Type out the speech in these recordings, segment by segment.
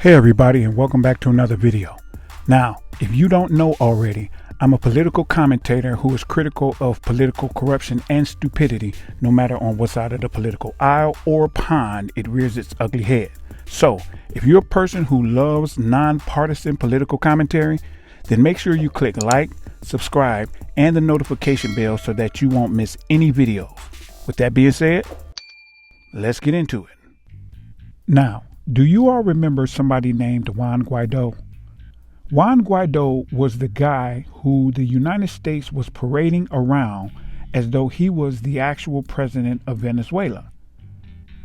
Hey everybody, and welcome back to another video. Now, if you don't know already, I'm a political commentator who is critical of political corruption and stupidity, no matter on what side of the political aisle or pond it rears its ugly head. So, if you're a person who loves nonpartisan political commentary, then make sure you click like, subscribe, and the notification bell so that you won't miss any videos. With that being said, let's get into it. Now, do you all remember somebody named Juan Guaido? Juan Guaido was the guy who the United States was parading around as though he was the actual president of Venezuela.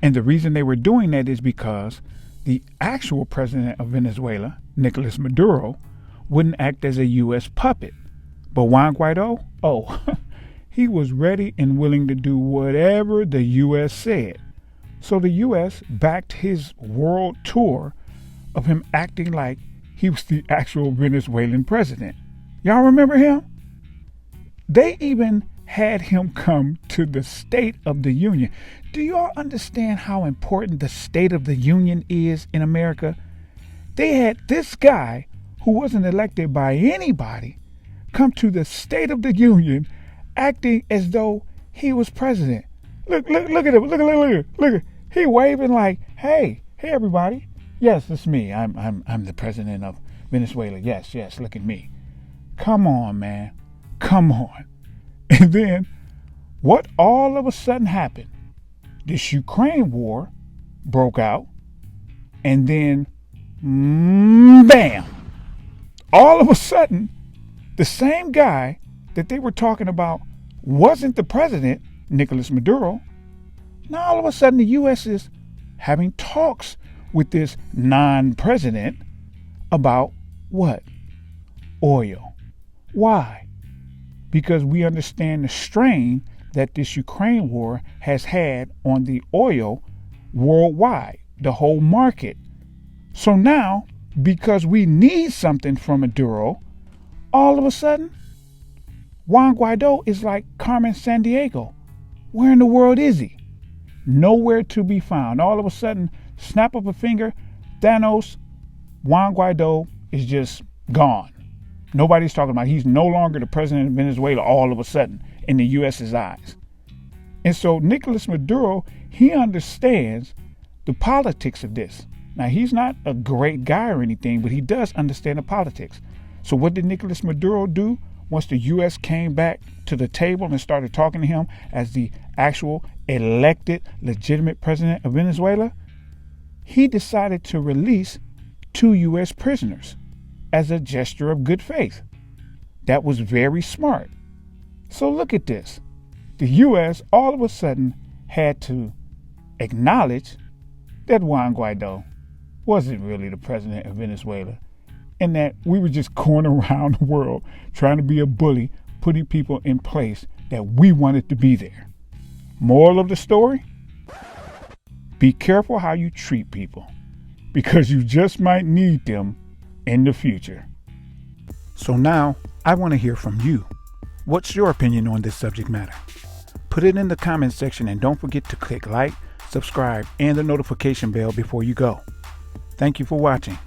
And the reason they were doing that is because the actual president of Venezuela, Nicolas Maduro, wouldn't act as a U.S. puppet. But Juan Guaido, he was ready and willing to do whatever the U.S. said. So the U.S. backed his world tour of him acting like he was the actual Venezuelan president. Y'all remember him? They even had him come to the State of the Union. Do y'all understand how important the State of the Union is in America? They had this guy who wasn't elected by anybody come to the State of the Union acting as though he was president. Look at him. Look at. He waving like, hey everybody. Yes, it's me. I'm the president of Venezuela. Yes, look at me. Come on, man. Come on. And then what all of a sudden happened? This Ukraine war broke out, and then bam. All of a sudden, the same guy that they were talking about wasn't the president, Nicolas Maduro. Now all of a sudden the U.S. is having talks with this non-president about what? Oil. Why? Because we understand the strain that this Ukraine war has had on the oil worldwide, the whole market. So now, because we need something from Maduro, all of a sudden, Juan Guaido is like Carmen Sandiego. Where in the world is he? Nowhere to be found. All of a sudden, snap of a finger, Thanos, Juan Guaido is just gone. Nobody's talking about. He's no longer the president of Venezuela all of a sudden in the U.S.'s eyes. And so Nicolas Maduro, he understands the politics of this. Now, he's not a great guy or anything, but he does understand the politics. So what did Nicolas Maduro do once the U.S. came back to the table and started talking to him as the actual elected, legitimate president of Venezuela? He decided to release 2 U.S. prisoners as a gesture of good faith. That was very smart. So look at this. The U.S. all of a sudden had to acknowledge that Juan Guaido wasn't really the president of Venezuela, and that we were just going around the world trying to be a bully, putting people in place that we wanted to be there. Moral of the story? Be careful how you treat people, because you just might need them in the future. So now, I want to hear from you. What's your opinion on this subject matter? Put it in the comment section, and don't forget to click like, subscribe, and the notification bell before you go. Thank you for watching.